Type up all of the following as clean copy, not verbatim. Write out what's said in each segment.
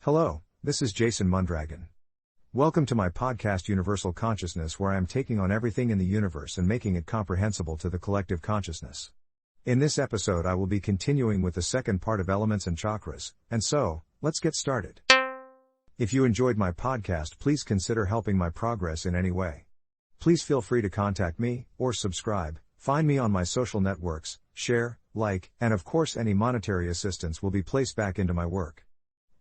Hello, this is Jason Mundragon. Welcome to my podcast Universal Consciousness, where I am taking on everything in the universe and making it comprehensible to the collective consciousness. In this episode I will be continuing with the second part of elements and chakras, and so, let's get started. If you enjoyed my podcast, please consider helping my progress in any way. Please feel free to contact me, or subscribe, find me on my social networks, share, like, and of course any monetary assistance will be placed back into my work.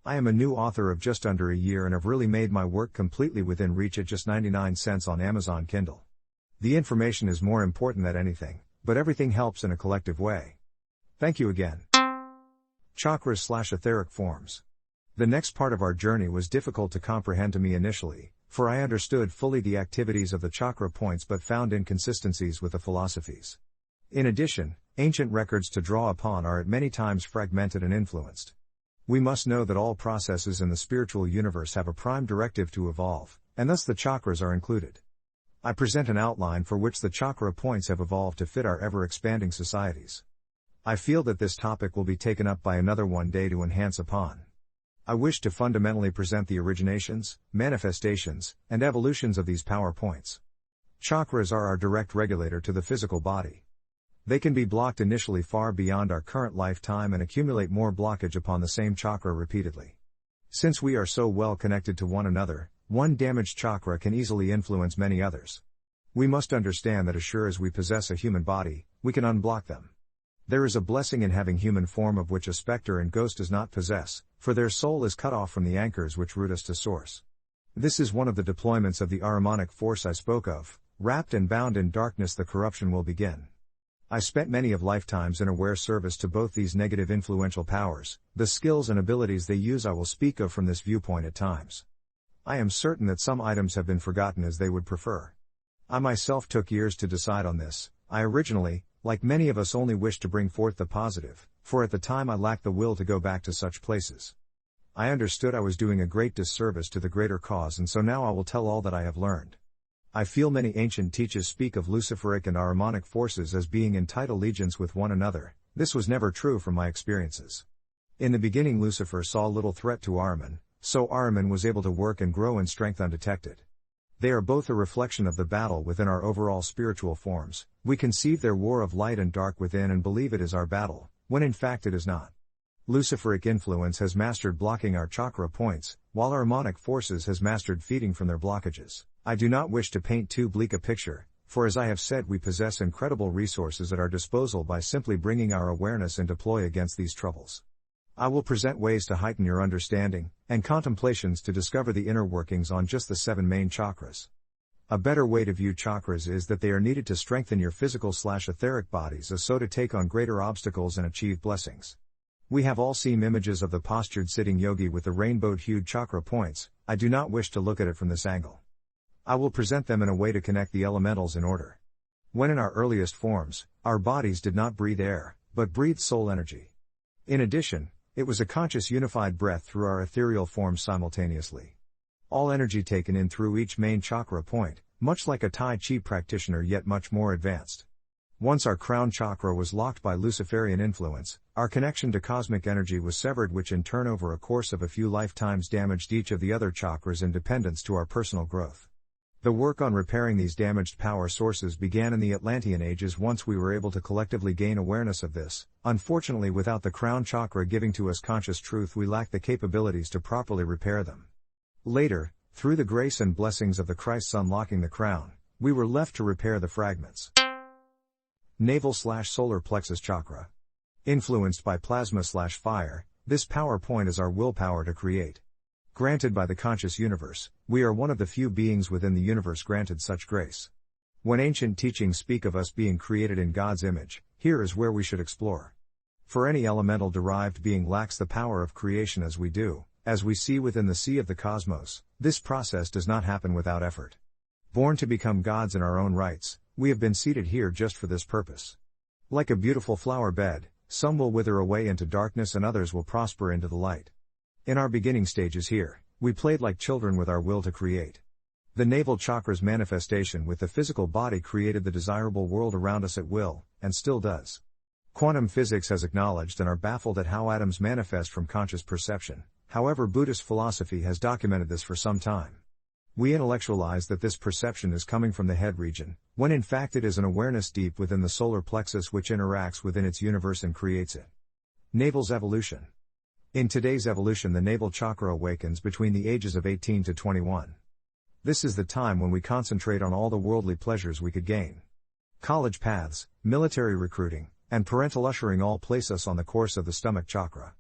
I am a new author of just under a year and have really made my work completely within reach at just 99 cents on Amazon Kindle. The information is more important than anything, but everything helps in a collective way. Thank you again. Chakras/etheric forms. The next part of our journey was difficult to comprehend to me initially, for I understood fully the activities of the chakra points but found inconsistencies with the philosophies. In addition, ancient records to draw upon are at many times fragmented and influenced. We must know that all processes in the spiritual universe have a prime directive to evolve, and thus the chakras are included. I present an outline for which the chakra points have evolved to fit our ever-expanding societies. I feel that this topic will be taken up by another one day to enhance upon. I wish to fundamentally present the originations, manifestations, and evolutions of these power points. Chakras are our direct regulator to the physical body. They can be blocked initially far beyond our current lifetime and accumulate more blockage upon the same chakra repeatedly. Since we are so well connected to one another, one damaged chakra can easily influence many others. We must understand that as sure as we possess a human body, we can unblock them. There is a blessing in having human form of which a specter and ghost does not possess, for their soul is cut off from the anchors which root us to source. This is one of the deployments of the Ahrimanic force I spoke of. Wrapped and bound in darkness the corruption will begin. I spent many of lifetimes in aware service to both these negative influential powers. The skills and abilities they use I will speak of from this viewpoint at times. I am certain that some items have been forgotten as they would prefer. I myself took years to decide on this. I originally, like many of us, only wished to bring forth the positive, for at the time I lacked the will to go back to such places. I understood I was doing a great disservice to the greater cause, and so now I will tell all that I have learned. I feel many ancient teachers speak of Luciferic and Ahrimanic forces as being in tight allegiance with one another. This was never true from my experiences. In the beginning Lucifer saw little threat to Ahriman, so Ahriman was able to work and grow in strength undetected. They are both a reflection of the battle within our overall spiritual forms. We conceive their war of light and dark within and believe it is our battle, when in fact it is not. Luciferic influence has mastered blocking our chakra points, while Ahrimanic forces has mastered feeding from their blockages. I do not wish to paint too bleak a picture, for as I have said, we possess incredible resources at our disposal by simply bringing our awareness and deploy against these troubles. I will present ways to heighten your understanding, and contemplations to discover the inner workings on just the 7 main chakras. A better way to view chakras is that they are needed to strengthen your physical/etheric bodies, as so to take on greater obstacles and achieve blessings. We have all seen images of the postured sitting yogi with the rainbow-hued chakra points. I do not wish to look at it from this angle. I will present them in a way to connect the elementals in order. When in our earliest forms, our bodies did not breathe air, but breathed soul energy. In addition, it was a conscious unified breath through our ethereal forms simultaneously. All energy taken in through each main chakra point, much like a Tai Chi practitioner, yet much more advanced. Once our crown chakra was locked by Luciferian influence, our connection to cosmic energy was severed, which in turn over a course of a few lifetimes damaged each of the other chakras in dependence to our personal growth. The work on repairing these damaged power sources began in the Atlantean ages once we were able to collectively gain awareness of this. Unfortunately, without the crown chakra giving to us conscious truth, we lacked the capabilities to properly repair them. Later, through the grace and blessings of the Christ's unlocking the crown, we were left to repair the fragments. Naval/solar plexus chakra. Influenced by plasma/fire, this power point is our willpower to create. Granted by the conscious universe, we are one of the few beings within the universe granted such grace. When ancient teachings speak of us being created in God's image, here is where we should explore. For any elemental derived being lacks the power of creation as we do, as we see within the sea of the cosmos. This process does not happen without effort. Born to become gods in our own rights, we have been seated here just for this purpose. Like a beautiful flower bed, some will wither away into darkness and others will prosper into the light. In our beginning stages here, we played like children with our will to create. The navel chakra's manifestation with the physical body created the desirable world around us at will, and still does. Quantum physics has acknowledged and are baffled at how atoms manifest from conscious perception. however Buddhist philosophy has documented this for some time. We intellectualize that this perception is coming from the head region, when in fact it is an awareness deep within the solar plexus which interacts within its universe and creates it. Naval's evolution. In today's evolution, the naval chakra awakens between the ages of 18 to 21. This is the time when we concentrate on all the worldly pleasures we could gain. College paths, military recruiting, and parental ushering all place us on the course of the stomach chakra.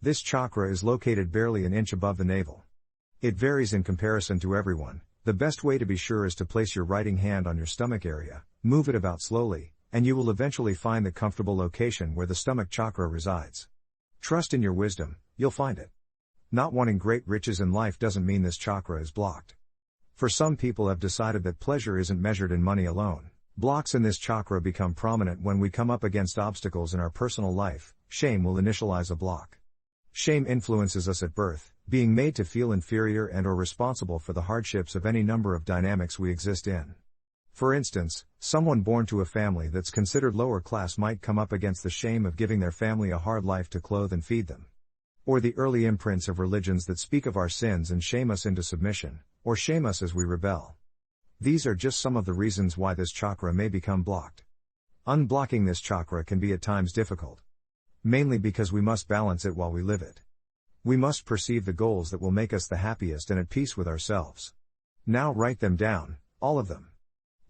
This chakra is located barely an inch above the navel. It varies in comparison to everyone. The best way to be sure is to place your writing hand on your stomach area, move it about slowly, and you will eventually find the comfortable location where the stomach chakra resides. Trust in your wisdom, you'll find it. Not wanting great riches in life doesn't mean this chakra is blocked. For some people have decided that pleasure isn't measured in money alone. Blocks in this chakra become prominent when we come up against obstacles in our personal life. Shame will initialize a block. Shame influences us at birth, being made to feel inferior and or responsible for the hardships of any number of dynamics we exist in. For instance, someone born to a family that's considered lower class might come up against the shame of giving their family a hard life to clothe and feed them. Or the early imprints of religions that speak of our sins and shame us into submission, or shame us as we rebel. These are just some of the reasons why this chakra may become blocked. Unblocking this chakra can be at times difficult. Mainly because we must balance it while we live it. We must perceive the goals that will make us the happiest and at peace with ourselves. Now write them down, all of them.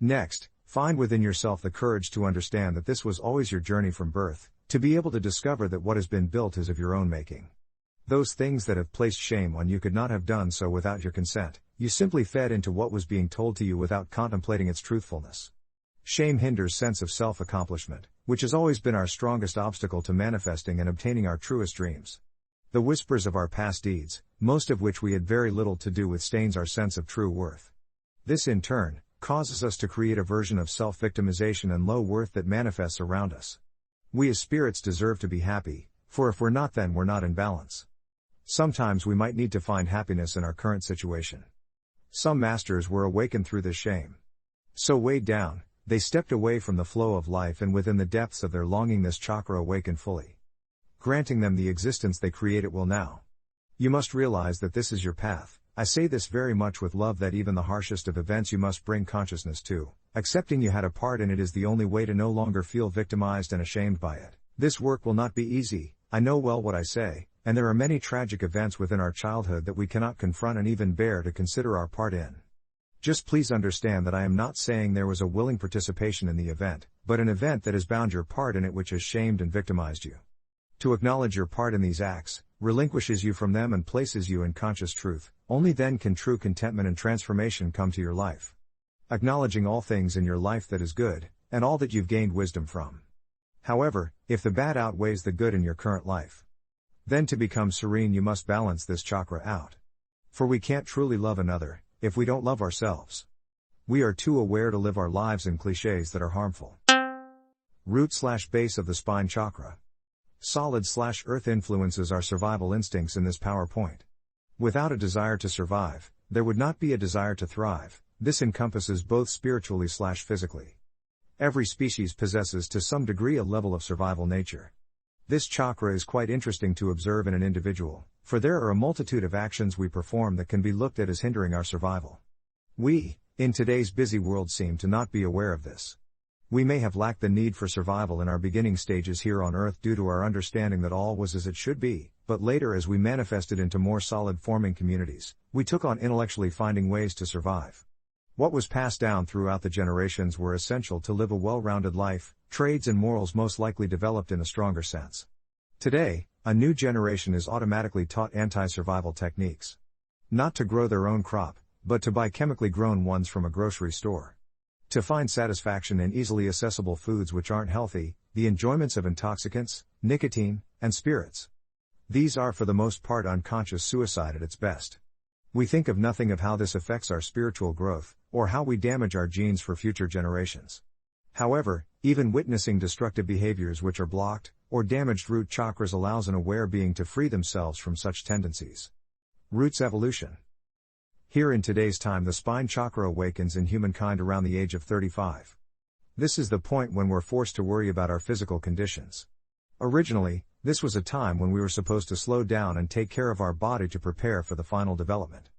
Next, find within yourself the courage to understand that this was always your journey from birth, to be able to discover that what has been built is of your own making. Those things that have placed shame on you could not have done so without your consent. You simply fed into what was being told to you without contemplating its truthfulness. Shame hinders sense of self-accomplishment, which has always been our strongest obstacle to manifesting and obtaining our truest dreams. The whispers of our past deeds, most of which we had very little to do with, stains our sense of true worth. This in turn causes us to create a version of self-victimization and low worth that manifests around us. We as spirits deserve to be happy, for if we're not, then we're not in balance. Sometimes we might need to find happiness in our current situation. Some masters were awakened through this shame. So weighed down, they stepped away from the flow of life, and within the depths of their longing this chakra awakened fully. Granting them the existence they create it will now. You must realize that this is your path. I say this very much with love, that even the harshest of events you must bring consciousness to. Accepting you had a part in it is the only way to no longer feel victimized and ashamed by it. This work will not be easy, I know well what I say, and there are many tragic events within our childhood that we cannot confront and even bear to consider our part in. Just please understand that I am not saying there was a willing participation in the event, but an event that has bound your part in it, which has shamed and victimized you. To acknowledge your part in these acts, relinquishes you from them and places you in conscious truth. Only then can true contentment and transformation come to your life. Acknowledging all things in your life that is good, and all that you've gained wisdom from. However, if the bad outweighs the good in your current life, then to become serene you must balance this chakra out. For we can't truly love another if we don't love ourselves. We are too aware to live our lives in cliches that are harmful. Root/base of the spine chakra. Solid/earth influences our survival instincts in this PowerPoint. Without a desire to survive, there would not be a desire to thrive. This encompasses both spiritually/physically. Every species possesses to some degree a level of survival nature. This chakra is quite interesting to observe in an individual, for there are a multitude of actions we perform that can be looked at as hindering our survival. We, in today's busy world, seem to not be aware of this. We may have lacked the need for survival in our beginning stages here on Earth due to our understanding that all was as it should be, but later as we manifested into more solid forming communities, we took on intellectually finding ways to survive. What was passed down throughout the generations were essential to live a well-rounded life. Trades and morals most likely developed in a stronger sense. Today, a new generation is automatically taught anti-survival techniques. Not to grow their own crop, but to buy chemically grown ones from a grocery store. To find satisfaction in easily accessible foods which aren't healthy, the enjoyments of intoxicants, nicotine, and spirits. These are for the most part unconscious suicide at its best. We think of nothing of how this affects our spiritual growth, or how we damage our genes for future generations. However, even witnessing destructive behaviors which are blocked, or damaged root chakras allows an aware being to free themselves from such tendencies. Roots evolution. Here in today's time the spine chakra awakens in humankind around the age of 35. This is the point when we're forced to worry about our physical conditions. Originally, This was a time when we were supposed to slow down and take care of our body to prepare for the final development.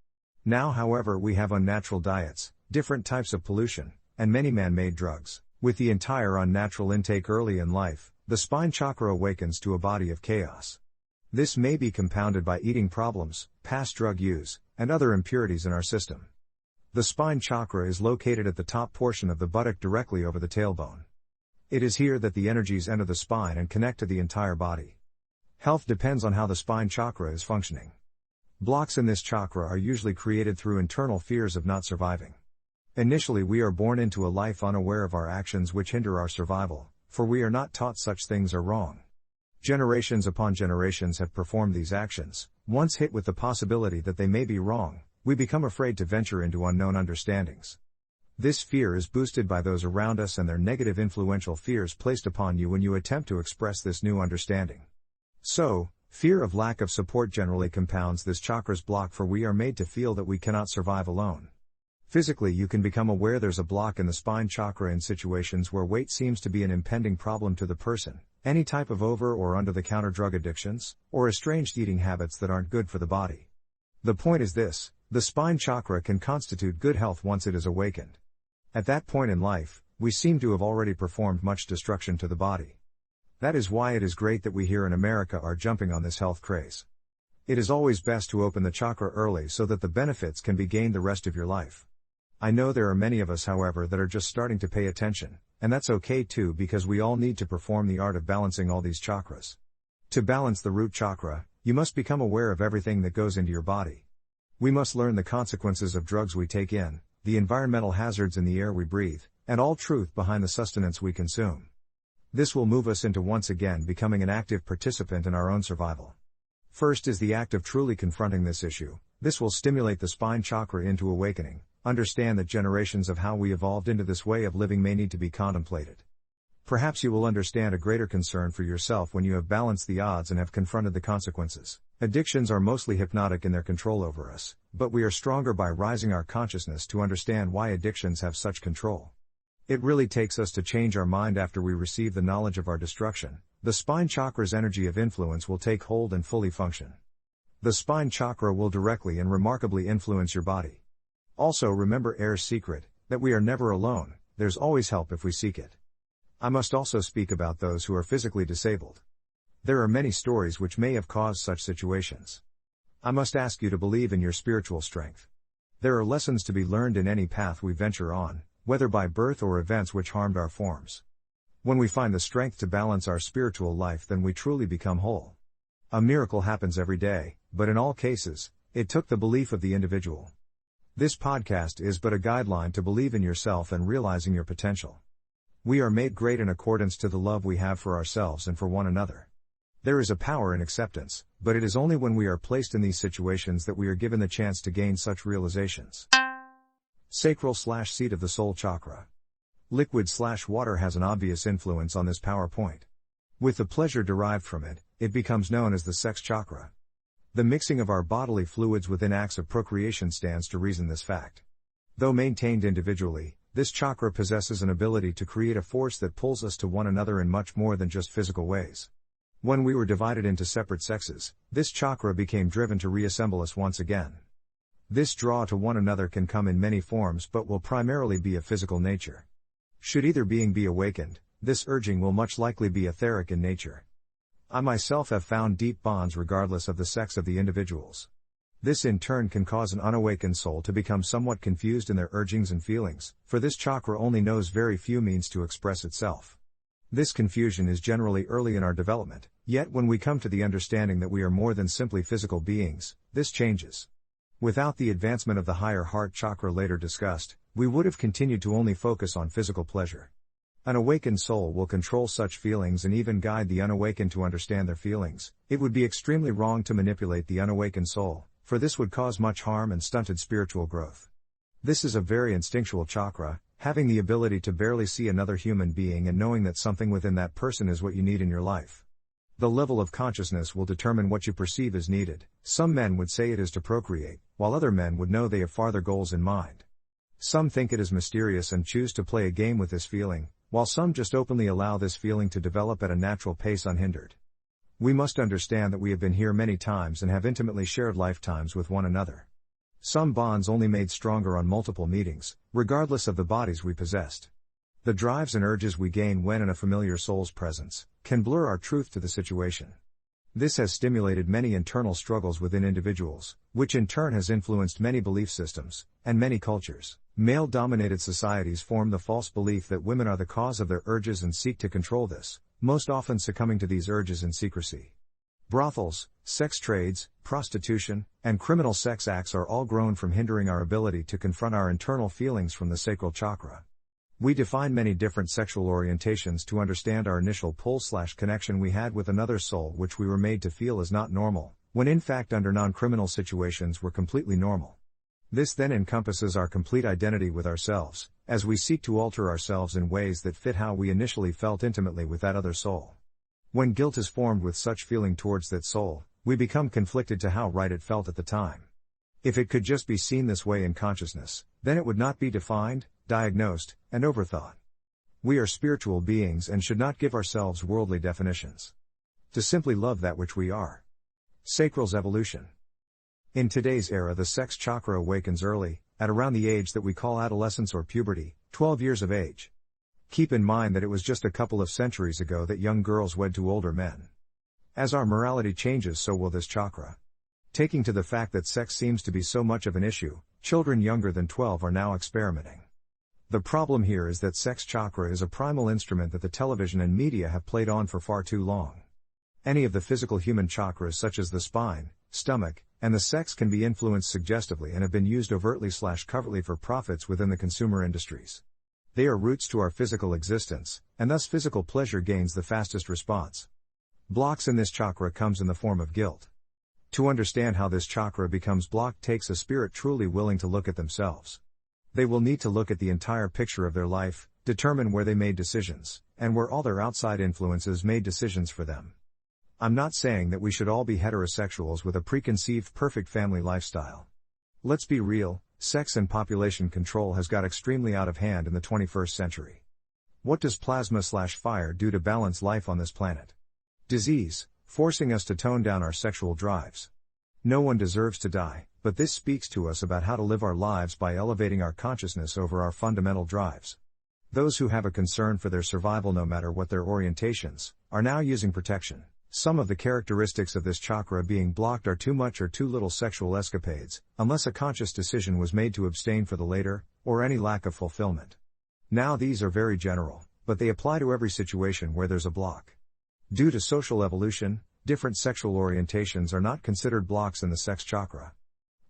Now, however, we have unnatural diets, different types of pollution, and many man-made drugs. With the entire unnatural intake early in life, the spine chakra awakens to a body of chaos. This may be compounded by eating problems, past drug use, and other impurities in our system. The spine chakra is located at the top portion of the buttock directly over the tailbone. It is here that the energies enter the spine and connect to the entire body. Health depends on how the spine chakra is functioning. Blocks in this chakra are usually created through internal fears of not surviving. Initially, we are born into a life unaware of our actions which hinder our survival, for we are not taught such things are wrong. Generations upon generations have performed these actions. Once hit with the possibility that they may be wrong, we become afraid to venture into unknown understandings. This fear is boosted by those around us and their negative influential fears placed upon you when you attempt to express this new understanding. So, fear of lack of support generally compounds this chakra's block, for we are made to feel that we cannot survive alone. Physically, you can become aware there's a block in the spine chakra in situations where weight seems to be an impending problem to the person, any type of over or under-the-counter drug addictions, or estranged eating habits that aren't good for the body. The point is this: the spine chakra can constitute good health once it is awakened. At that point in life, we seem to have already performed much destruction to the body. That is why it is great that we here in America are jumping on this health craze. It is always best to open the chakra early so that the benefits can be gained the rest of your life. I know there are many of us, however, that are just starting to pay attention, and that's okay too, because we all need to perform the art of balancing all these chakras. To balance the root chakra, you must become aware of everything that goes into your body. We must learn the consequences of drugs we take in, the environmental hazards in the air we breathe, and all truth behind the sustenance we consume. This will move us into once again becoming an active participant in our own survival. First is the act of truly confronting this issue. This will stimulate the spine chakra into awakening. Understand that generations of how we evolved into this way of living may need to be contemplated. Perhaps you will understand a greater concern for yourself when you have balanced the odds and have confronted the consequences. Addictions are mostly hypnotic in their control over us, but we are stronger by rising our consciousness to understand why addictions have such control. It really takes us to change our mind after we receive the knowledge of our destruction. The spine chakra's energy of influence will take hold and fully function. The spine chakra will directly and remarkably influence your body. Also remember Air's secret, that we are never alone, there's always help if we seek it. I must also speak about those who are physically disabled. There are many stories which may have caused such situations. I must ask you to believe in your spiritual strength. There are lessons to be learned in any path we venture on, whether by birth or events which harmed our forms. When we find the strength to balance our spiritual life, then we truly become whole. A miracle happens every day, but in all cases, it took the belief of the individual. This podcast is but a guideline to believe in yourself and realizing your potential. We are made great in accordance to the love we have for ourselves and for one another. There is a power in acceptance, but it is only when we are placed in these situations that we are given the chance to gain such realizations. Sacral/seat of the soul chakra. Liquid/water has an obvious influence on this power point. With the pleasure derived from it, it becomes known as the sex chakra. The mixing of our bodily fluids within acts of procreation stands to reason this fact. Though maintained individually, this chakra possesses an ability to create a force that pulls us to one another in much more than just physical ways. When we were divided into separate sexes, this chakra became driven to reassemble us once again. This draw to one another can come in many forms but will primarily be of physical nature. Should either being be awakened, this urging will much likely be etheric in nature. I myself have found deep bonds regardless of the sex of the individuals. This in turn can cause an unawakened soul to become somewhat confused in their urgings and feelings, for this chakra only knows very few means to express itself. This confusion is generally early in our development, yet when we come to the understanding that we are more than simply physical beings, this changes. Without the advancement of the higher heart chakra later discussed, we would have continued to only focus on physical pleasure. An awakened soul will control such feelings and even guide the unawakened to understand their feelings. It would be extremely wrong to manipulate the unawakened soul, for this would cause much harm and stunted spiritual growth. This is a very instinctual chakra, having the ability to barely see another human being and knowing that something within that person is what you need in your life. The level of consciousness will determine what you perceive as needed. Some men would say it is to procreate, while other men would know they have farther goals in mind. Some think it is mysterious and choose to play a game with this feeling, while some just openly allow this feeling to develop at a natural pace unhindered. We must understand that we have been here many times and have intimately shared lifetimes with one another. Some bonds only made stronger on multiple meetings, regardless of the bodies we possessed. The drives and urges we gain when in a familiar soul's presence can blur our truth to the situation. This has stimulated many internal struggles within individuals, which in turn has influenced many belief systems and many cultures. Male-dominated societies form the false belief that women are the cause of their urges and seek to control this, most often succumbing to these urges in secrecy. Brothels, sex trades, prostitution, and criminal sex acts are all grown from hindering our ability to confront our internal feelings from the sacral chakra. We define many different sexual orientations to understand our initial pull/connection we had with another soul, which we were made to feel as not normal, when in fact under non-criminal situations were completely normal. This then encompasses our complete identity with ourselves, as we seek to alter ourselves in ways that fit how we initially felt intimately with that other soul. When guilt is formed with such feeling towards that soul, we become conflicted to how right it felt at the time. If it could just be seen this way in consciousness, then it would not be defined, diagnosed, and overthought. We are spiritual beings and should not give ourselves worldly definitions. To simply love that which we are. Sacral's evolution. In today's era, the sex chakra awakens early, at around the age that we call adolescence or puberty, 12 years of age. Keep in mind that it was just a couple of centuries ago that young girls wed to older men. As our morality changes, so will this chakra. Taking to the fact that sex seems to be so much of an issue, children younger than 12 are now experimenting. The problem here is that sex chakra is a primal instrument that the television and media have played on for far too long. Any of the physical human chakras such as the spine, stomach, and the sex can be influenced suggestively and have been used overtly/covertly for profits within the consumer industries. They are roots to our physical existence, and thus physical pleasure gains the fastest response. Blocks in this chakra comes in the form of guilt. To understand how this chakra becomes blocked takes a spirit truly willing to look at themselves. They will need to look at the entire picture of their life, determine where they made decisions, and where all their outside influences made decisions for them. I'm not saying that we should all be heterosexuals with a preconceived perfect family lifestyle. Let's be real, sex and population control has got extremely out of hand in the 21st century. What does plasma/fire do to balance life on this planet? Disease, forcing us to tone down our sexual drives. No one deserves to die, but this speaks to us about how to live our lives by elevating our consciousness over our fundamental drives. Those who have a concern for their survival no matter what their orientations, are now using protection. Some of the characteristics of this chakra being blocked are too much or too little sexual escapades, unless a conscious decision was made to abstain for the later, or any lack of fulfillment. Now these are very general, but they apply to every situation where there's a block. Due to social evolution, different sexual orientations are not considered blocks in the sex chakra.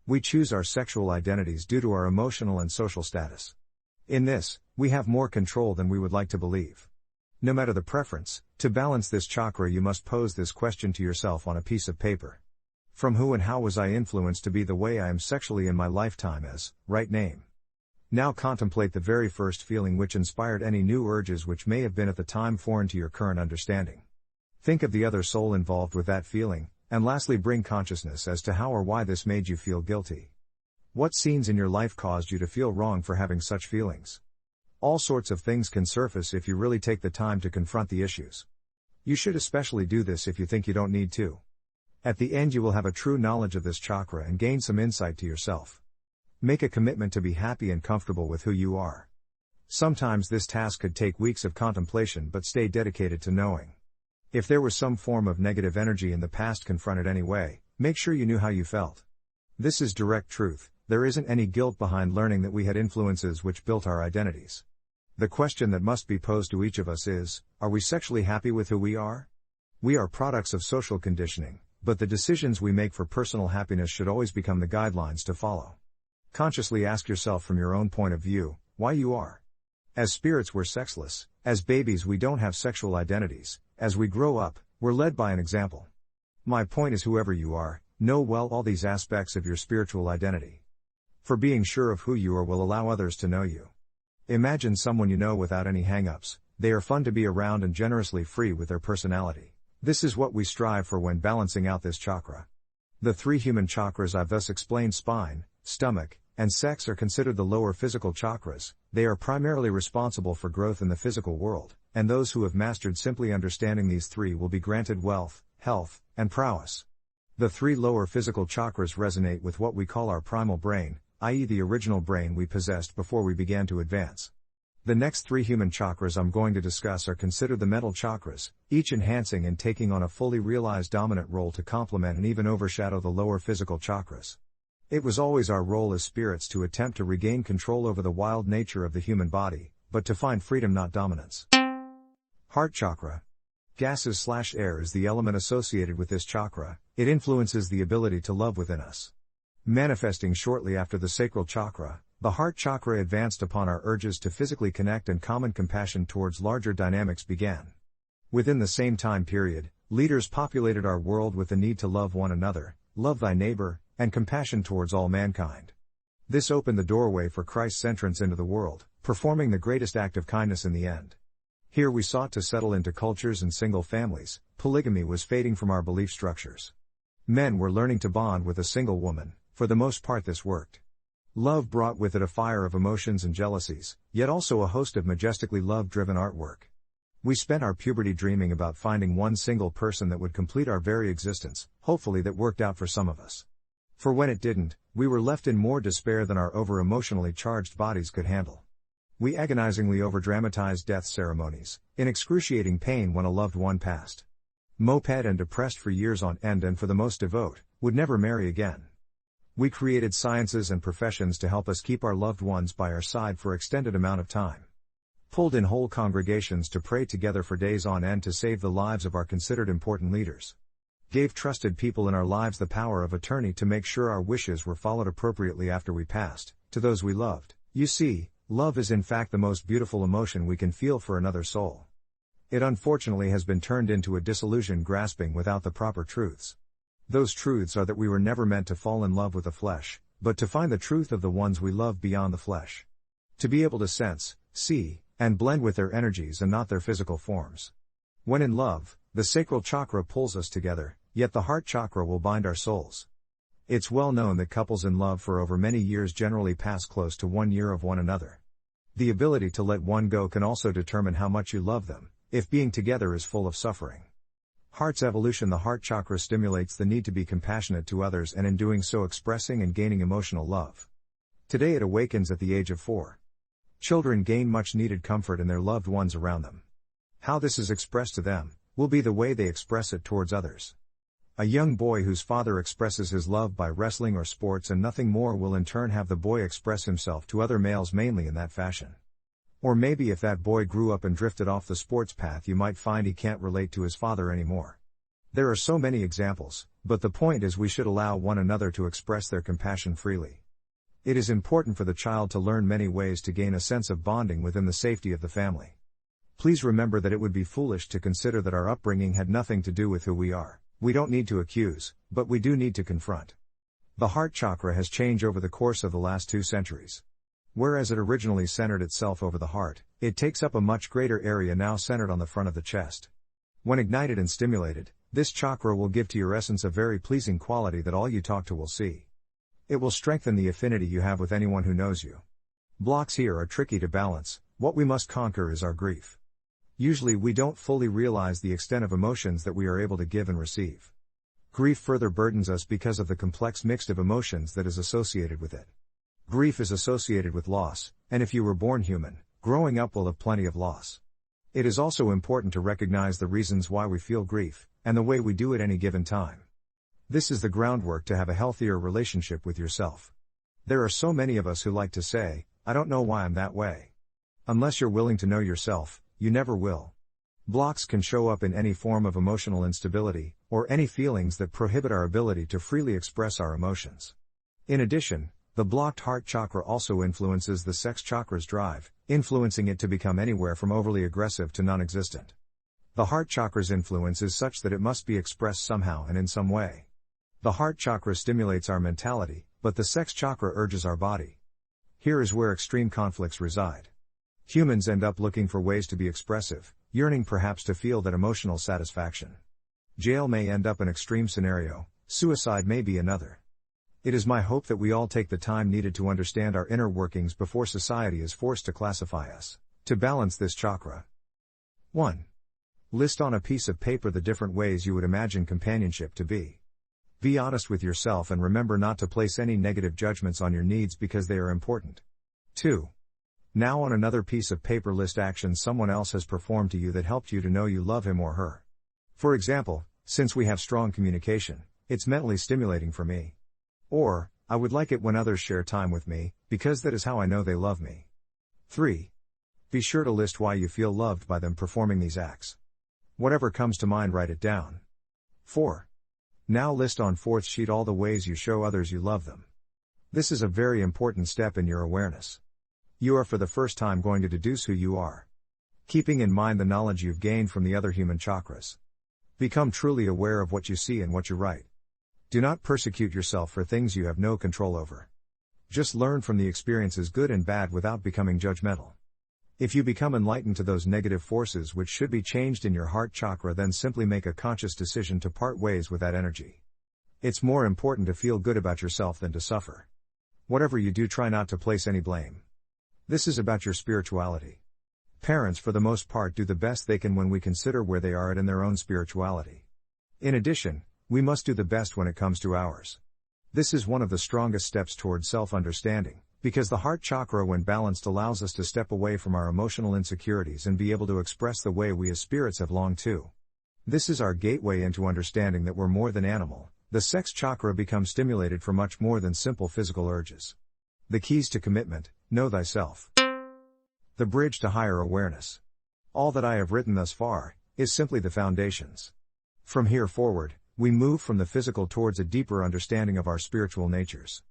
We choose our sexual identities due to our emotional and social status. In this, we have more control than we would like to believe. No matter the preference, to balance this chakra you must pose this question to yourself on a piece of paper. From who and how was I influenced to be the way I am sexually in my lifetime as, right name? Now contemplate the very first feeling which inspired any new urges which may have been at the time foreign to your current understanding. Think of the other soul involved with that feeling, and lastly bring consciousness as to how or why this made you feel guilty. What scenes in your life caused you to feel wrong for having such feelings? All sorts of things can surface if you really take the time to confront the issues. You should especially do this if you think you don't need to. At the end you will have a true knowledge of this chakra and gain some insight to yourself. Make a commitment to be happy and comfortable with who you are. Sometimes this task could take weeks of contemplation, but stay dedicated to knowing. If there was some form of negative energy in the past, confront it anyway, make sure you knew how you felt. This is direct truth, there isn't any guilt behind learning that we had influences which built our identities. The question that must be posed to each of us is, are we sexually happy with who we are? We are products of social conditioning, but the decisions we make for personal happiness should always become the guidelines to follow. Consciously ask yourself from your own point of view, why you are. As spirits we're sexless, as babies we don't have sexual identities, as we grow up, we're led by an example. My point is whoever you are, know well all these aspects of your spiritual identity. For being sure of who you are will allow others to know you. Imagine someone you know without any hang-ups, they are fun to be around and generously free with their personality. This is what we strive for when balancing out this chakra. The three human chakras I've thus explained, spine, stomach, and sex, are considered the lower physical chakras. They are primarily responsible for growth in the physical world, and those who have mastered simply understanding these three will be granted wealth, health, and prowess. The 3 lower physical chakras resonate with what we call our primal brain, i.e. the original brain we possessed before we began to advance. The next 3 human chakras I'm going to discuss are considered the mental chakras, each enhancing and taking on a fully realized dominant role to complement and even overshadow the lower physical chakras. It was always our role as spirits to attempt to regain control over the wild nature of the human body, but to find freedom, not dominance. Heart chakra. Gases/air is the element associated with this chakra. It influences the ability to love within us. Manifesting shortly after the sacral chakra, the heart chakra advanced upon our urges to physically connect, and common compassion towards larger dynamics began. Within the same time period, leaders populated our world with the need to love one another, love thy neighbor, and compassion towards all mankind. This opened the doorway for Christ's entrance into the world, performing the greatest act of kindness in the end. Here we sought to settle into cultures and single families. Polygamy was fading from our belief structures. Men were learning to bond with a single woman. For the most part this worked. Love brought with it a fire of emotions and jealousies, yet also a host of majestically love-driven artwork. We spent our puberty dreaming about finding one single person that would complete our very existence. Hopefully that worked out for some of us. For when it didn't, we were left in more despair than our over-emotionally charged bodies could handle. We agonizingly over-dramatized death ceremonies, in excruciating pain when a loved one passed. Moped and depressed for years on end, and for the most devout, would never marry again. We created sciences and professions to help us keep our loved ones by our side for extended amount of time. Pulled in whole congregations to pray together for days on end to save the lives of our considered important leaders. Gave trusted people in our lives the power of attorney to make sure our wishes were followed appropriately after we passed, to those we loved. You see, love is in fact the most beautiful emotion we can feel for another soul. It unfortunately has been turned into a disillusioned grasping without the proper truths. Those truths are that we were never meant to fall in love with the flesh, but to find the truth of the ones we love beyond the flesh. To be able to sense, see, and blend with their energies and not their physical forms. When in love, the sacral chakra pulls us together, yet the heart chakra will bind our souls. It's well known that couples in love for over many years generally pass close to 1 year of one another. The ability to let one go can also determine how much you love them, if being together is full of suffering. Heart's evolution. The heart chakra stimulates the need to be compassionate to others, and in doing so expressing and gaining emotional love. Today it awakens at the age of 4. Children gain much needed comfort in their loved ones around them. How this is expressed to them, will be the way they express it towards others. A young boy whose father expresses his love by wrestling or sports and nothing more will in turn have the boy express himself to other males mainly in that fashion. Or maybe if that boy grew up and drifted off the sports path, you might find he can't relate to his father anymore. There are so many examples, but the point is we should allow one another to express their compassion freely. It is important for the child to learn many ways to gain a sense of bonding within the safety of the family. Please remember that it would be foolish to consider that our upbringing had nothing to do with who we are. We don't need to accuse, but we do need to confront. The heart chakra has changed over the course of the last 2 centuries. Whereas it originally centered itself over the heart, it takes up a much greater area now centered on the front of the chest. When ignited and stimulated, this chakra will give to your essence a very pleasing quality that all you talk to will see. It will strengthen the affinity you have with anyone who knows you. Blocks here are tricky to balance. What we must conquer is our grief. Usually we don't fully realize the extent of emotions that we are able to give and receive. Grief further burdens us because of the complex mix of emotions that is associated with it. Grief is associated with loss, and if you were born human, growing up will have plenty of loss. It is also important to recognize the reasons why we feel grief, and the way we do at any given time. This is the groundwork to have a healthier relationship with yourself. There are so many of us who like to say, I don't know why I'm that way. Unless you're willing to know yourself, you never will. Blocks can show up in any form of emotional instability, or any feelings that prohibit our ability to freely express our emotions. In addition, the blocked heart chakra also influences the sex chakra's drive, influencing it to become anywhere from overly aggressive to non-existent. The heart chakra's influence is such that it must be expressed somehow and in some way. The heart chakra stimulates our mentality, but the sex chakra urges our body. Here is where extreme conflicts reside. Humans end up looking for ways to be expressive, yearning perhaps to feel that emotional satisfaction. Jail may end up an extreme scenario, suicide may be another. It is my hope that we all take the time needed to understand our inner workings before society is forced to classify us. To balance this chakra. 1. List on a piece of paper the different ways you would imagine companionship to be. Be honest with yourself and remember not to place any negative judgments on your needs because they are important. 2. Now on another piece of paper list actions someone else has performed to you that helped you to know you love him or her. For example, since we have strong communication, it's mentally stimulating for me. Or, I would like it when others share time with me, because that is how I know they love me. 3. Be sure to list why you feel loved by them performing these acts. Whatever comes to mind, write it down. 4. Now list on fourth sheet all the ways you show others you love them. This is a very important step in your awareness. You are for the first time going to deduce who you are. Keeping in mind the knowledge you've gained from the other human chakras. Become truly aware of what you see and what you write. Do not persecute yourself for things you have no control over. Just learn from the experiences good and bad without becoming judgmental. If you become enlightened to those negative forces which should be changed in your heart chakra, then simply make a conscious decision to part ways with that energy. It's more important to feel good about yourself than to suffer. Whatever you do, try not to place any blame. This is about your spirituality. Parents for the most part do the best they can when we consider where they are at in their own spirituality. In addition, we must do the best when it comes to ours. This is one of the strongest steps towards self-understanding, because the heart chakra when balanced allows us to step away from our emotional insecurities and be able to express the way we as spirits have longed to. This is our gateway into understanding that we're more than animal. The sex chakra becomes stimulated for much more than simple physical urges. The keys to commitment: know thyself. The bridge to higher awareness. All that I have written thus far is simply the foundations. From here forward, we move from the physical towards a deeper understanding of our spiritual natures.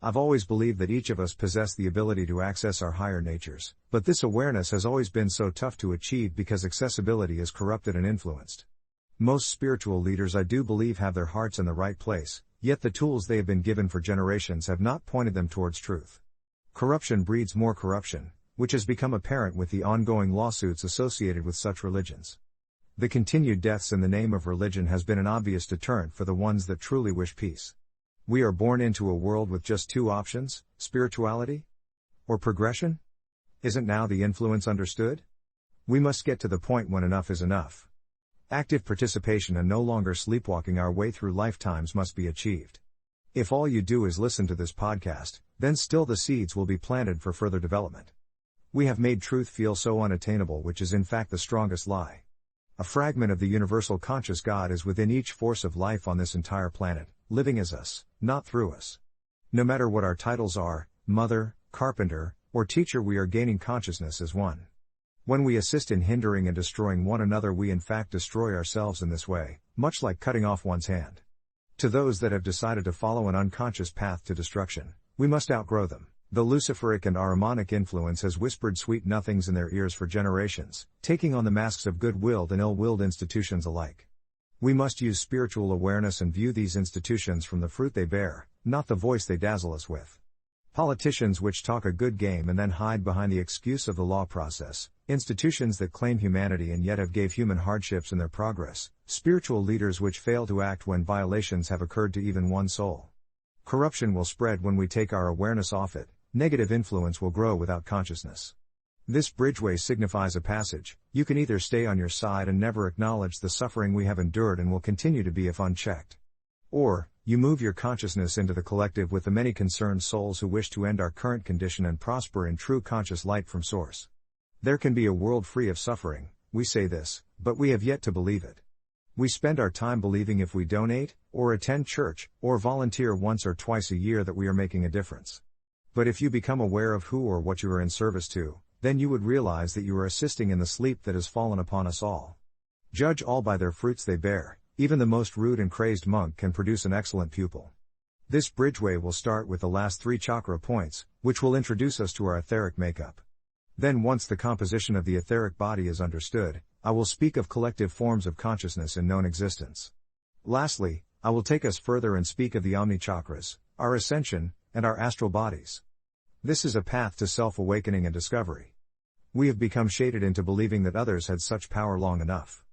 I've always believed that each of us possess the ability to access our higher natures, but this awareness has always been so tough to achieve because accessibility is corrupted and influenced. Most spiritual leaders, I do believe, have their hearts in the right place, yet the tools they have been given for generations have not pointed them towards truth. Corruption breeds more corruption, which has become apparent with the ongoing lawsuits associated with such religions. The continued deaths in the name of religion has been an obvious deterrent for the ones that truly wish peace. We are born into a world with just two options: spirituality or progression. Isn't now the influence understood? We must get to the point when enough is enough. Active participation and no longer sleepwalking our way through lifetimes must be achieved. If all you do is listen to this podcast, then still the seeds will be planted for further development. We have made truth feel so unattainable, which is in fact the strongest lie. A fragment of the universal conscious God is within each force of life on this entire planet, living as us, not through us. No matter what our titles are, mother, carpenter, or teacher, we are gaining consciousness as one. When we assist in hindering and destroying one another, we in fact destroy ourselves in this way, much like cutting off one's hand. To those that have decided to follow an unconscious path to destruction, we must outgrow them. The Luciferic and Ahrimanic influence has whispered sweet nothings in their ears for generations, taking on the masks of good-willed and ill-willed institutions alike. We must use spiritual awareness and view these institutions from the fruit they bear, not the voice they dazzle us with. Politicians which talk a good game and then hide behind the excuse of the law process, institutions that claim humanity and yet have gave human hardships in their progress, spiritual leaders which fail to act when violations have occurred to even one soul. Corruption will spread when we take our awareness off it. Negative influence will grow without consciousness. This bridgeway signifies a passage. You can either stay on your side and never acknowledge the suffering we have endured and will continue to be if unchecked. Or, you move your consciousness into the collective with the many concerned souls who wish to end our current condition and prosper in true conscious light from source. There can be a world free of suffering, we say this, but we have yet to believe it. We spend our time believing if we donate, or attend church, or volunteer once or twice a year that we are making a difference. But if you become aware of who or what you are in service to, then you would realize that you are assisting in the sleep that has fallen upon us all. Judge all by their fruits they bear. Even the most rude and crazed monk can produce an excellent pupil. This bridgeway will start with the last 3 chakra points, which will introduce us to our etheric makeup. Then once the composition of the etheric body is understood, I will speak of collective forms of consciousness in known existence. Lastly, I will take us further and speak of the Omni chakras, our ascension, and our astral bodies. This is a path to self-awakening and discovery. We have become shaded into believing that others had such power long enough.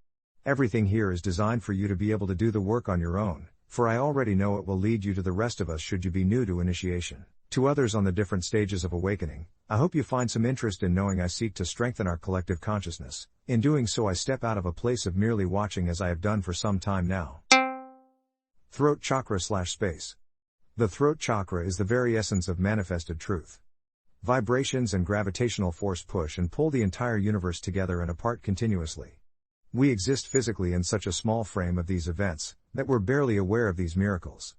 Everything here is designed for you to be able to do the work on your own, for I already know it will lead you to the rest of us should you be new to initiation. To others on the different stages of awakening, I hope you find some interest in knowing I seek to strengthen our collective consciousness. In doing so, I step out of a place of merely watching as I have done for some time now. Throat chakra/space. The throat chakra is the very essence of manifested truth. Vibrations and gravitational force push and pull the entire universe together and apart continuously. We exist physically in such a small frame of these events, that we're barely aware of these miracles.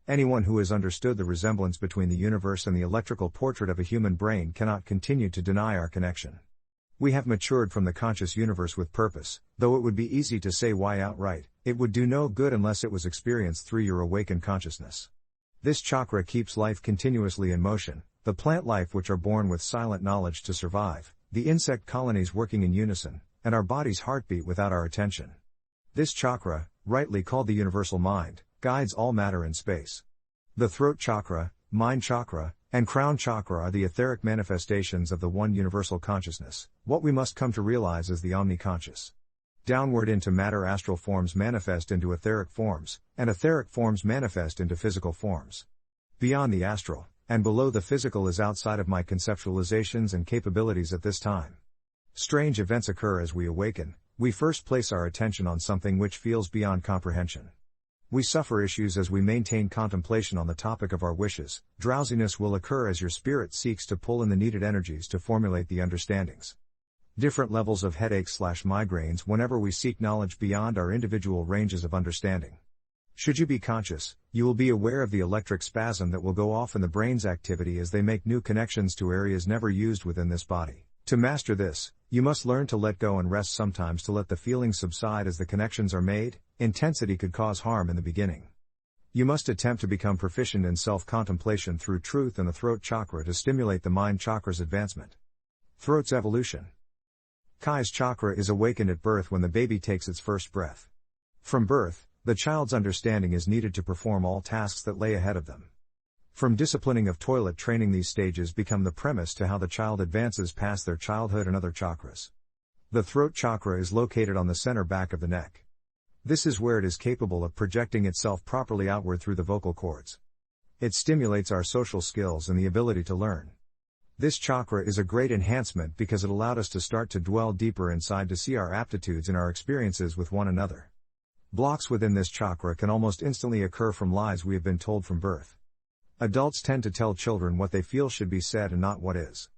Anyone who has understood the resemblance between the universe and the electrical portrait of a human brain cannot continue to deny our connection. We have matured from the conscious universe with purpose, though it would be easy to say why outright. It would do no good unless it was experienced through your awakened consciousness. This chakra keeps life continuously in motion, the plant life which are born with silent knowledge to survive, the insect colonies working in unison, and our body's heartbeat without our attention. This chakra, rightly called the universal mind, guides all matter in space. The throat chakra, mind chakra, and crown chakra are the etheric manifestations of the one universal consciousness, what we must come to realize as the omni-conscious. Downward into matter, astral forms manifest into etheric forms, and etheric forms manifest into physical forms. Beyond the astral, and below the physical is outside of my conceptualizations and capabilities at this time. Strange events occur as we awaken. We first place our attention on something which feels beyond comprehension. We suffer issues as we maintain contemplation on the topic of our wishes. Drowsiness will occur as your spirit seeks to pull in the needed energies to formulate the understandings. Different levels of headaches/migraines whenever we seek knowledge beyond our individual ranges of understanding. Should you be conscious, you will be aware of the electric spasm that will go off in the brain's activity as they make new connections to areas never used within this body. To master this, you must learn to let go and rest sometimes to let the feelings subside as the connections are made. Intensity could cause harm in the beginning. You must attempt to become proficient in self-contemplation through truth and the throat chakra to stimulate the mind chakra's advancement. Throat's evolution. Kai's chakra is awakened at birth when the baby takes its first breath. From birth, the child's understanding is needed to perform all tasks that lay ahead of them. From disciplining of toilet training, these stages become the premise to how the child advances past their childhood and other chakras. The throat chakra is located on the center back of the neck. This is where it is capable of projecting itself properly outward through the vocal cords. It stimulates our social skills and the ability to learn. This chakra is a great enhancement because it allowed us to start to dwell deeper inside to see our aptitudes and our experiences with one another. Blocks within this chakra can almost instantly occur from lies we have been told from birth. Adults tend to tell children what they feel should be said and not what is.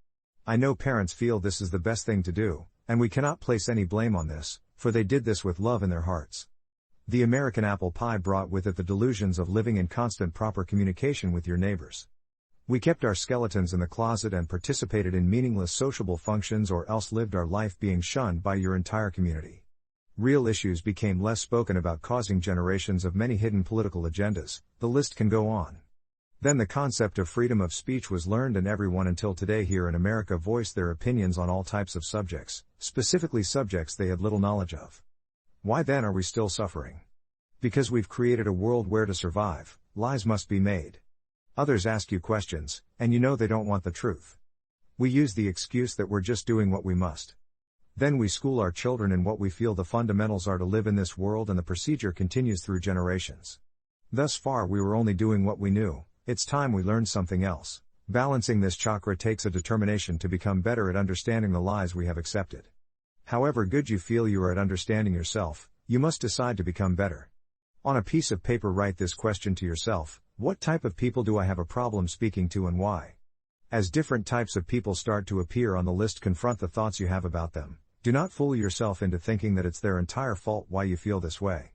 I know parents feel this is the best thing to do, and we cannot place any blame on this, for they did this with love in their hearts. The American apple pie brought with it the delusions of living in constant proper communication with your neighbors. We kept our skeletons in the closet and participated in meaningless sociable functions, or else lived our life being shunned by your entire community. Real issues became less spoken about, causing generations of many hidden political agendas. The list can go on. Then the concept of freedom of speech was learned, and everyone until today here in America voiced their opinions on all types of subjects, specifically subjects they had little knowledge of. Why then are we still suffering? Because we've created a world where to survive, lies must be made. Others ask you questions, and you know they don't want the truth. We use the excuse that we're just doing what we must. Then we school our children in what we feel the fundamentals are to live in this world, and the procedure continues through generations. Thus far we were only doing what we knew. It's time we learned something else. Balancing this chakra takes a determination to become better at understanding the lies we have accepted. However good you feel you are at understanding yourself, you must decide to become better. On a piece of paper, write this question to yourself: what type of people do I have a problem speaking to, and why? As different types of people start to appear on the list, confront the thoughts you have about them. Do not fool yourself into thinking that it's their entire fault why you feel this way.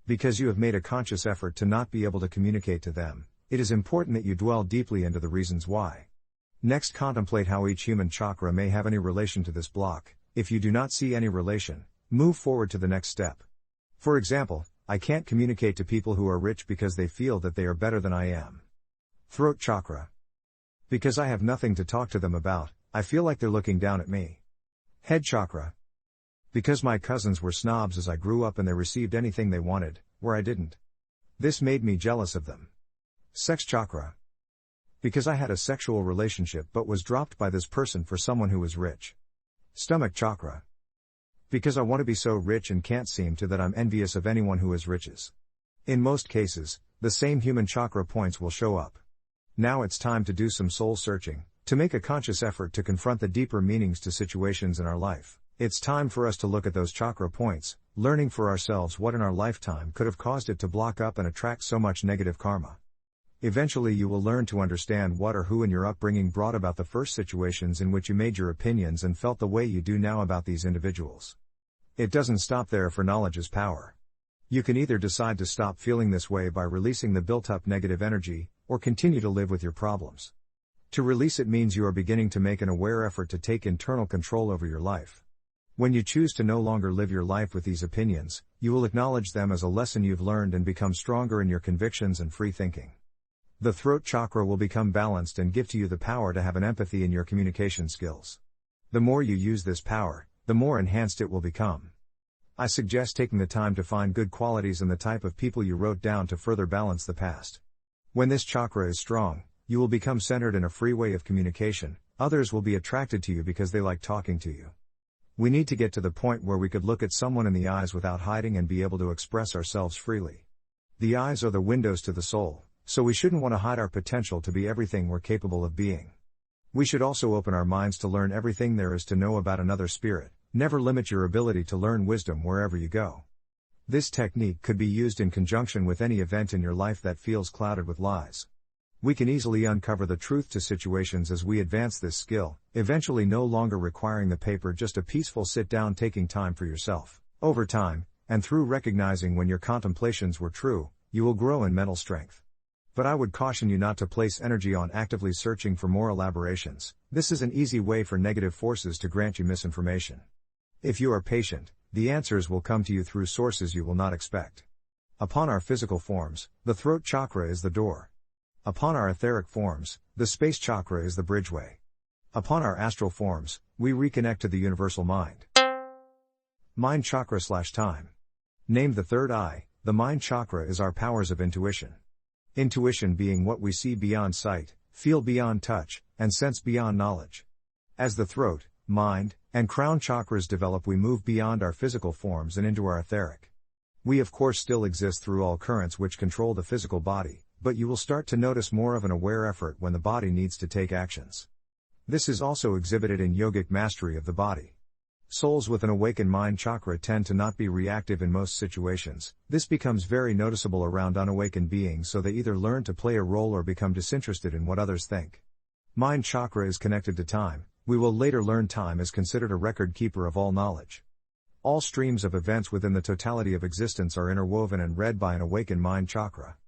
Because you have made a conscious effort to not be able to communicate to them, it is important that you dwell deeply into the reasons why. Next, contemplate how each human chakra may have any relation to this block. If you do not see any relation, move forward to the next step. For example, I can't communicate to people who are rich because they feel that they are better than I am. Throat chakra. Because I have nothing to talk to them about, I feel like they're looking down at me. Head chakra. Because my cousins were snobs as I grew up and they received anything they wanted, where I didn't. This made me jealous of them. Sex chakra. Because I had a sexual relationship but was dropped by this person for someone who was rich. Stomach chakra. Because I want to be so rich and can't seem to, that I'm envious of anyone who has riches. In most cases, the same human chakra points will show up. Now it's time to do some soul searching, to make a conscious effort to confront the deeper meanings to situations in our life. It's time for us to look at those chakra points, learning for ourselves what in our lifetime could have caused it to block up and attract so much negative karma. Eventually you will learn to understand what or who in your upbringing brought about the first situations in which you made your opinions and felt the way you do now about these individuals. It doesn't stop there, for knowledge is power. You can either decide to stop feeling this way by releasing the built-up negative energy, or continue to live with your problems. To release it means you are beginning to make an aware effort to take internal control over your life. When you choose to no longer live your life with these opinions, you will acknowledge them as a lesson you've learned and become stronger in your convictions and free thinking. The throat chakra will become balanced and give to you the power to have an empathy in your communication skills. The more you use this power, the more enhanced it will become. I suggest taking the time to find good qualities in the type of people you wrote down to further balance the past. When this chakra is strong, you will become centered in a free way of communication. Others will be attracted to you because they like talking to you. We need to get to the point where we could look at someone in the eyes without hiding and be able to express ourselves freely. The eyes are the windows to the soul, so we shouldn't want to hide our potential to be everything we're capable of being. We should also open our minds to learn everything there is to know about another spirit. Never limit your ability to learn wisdom wherever you go. This technique could be used in conjunction with any event in your life that feels clouded with lies. We can easily uncover the truth to situations as we advance this skill, eventually no longer requiring the paper, just a peaceful sit down, taking time for yourself. Over time, and through recognizing when your contemplations were true, you will grow in mental strength. But I would caution you not to place energy on actively searching for more elaborations. This is an easy way for negative forces to grant you misinformation. If you are patient, the answers will come to you through sources you will not expect. Upon our physical forms, the throat chakra is the door. Upon our etheric forms, the space chakra is the bridgeway. Upon our astral forms, we reconnect to the universal mind. Mind chakra/time. Named the third eye, the mind chakra is our powers of intuition. Intuition being what we see beyond sight, feel beyond touch, and sense beyond knowledge. As the throat, mind, and crown chakras develop, we move beyond our physical forms and into our etheric. We of course still exist through all currents which control the physical body, but you will start to notice more of an aware effort when the body needs to take actions. This is also exhibited in yogic mastery of the body. Souls with an awakened mind chakra tend to not be reactive in most situations. This becomes very noticeable around unawakened beings, so they either learn to play a role or become disinterested in what others think. Mind chakra is connected to time. We will later learn time is considered a record keeper of all knowledge. All streams of events within the totality of existence are interwoven and read by an awakened mind chakra.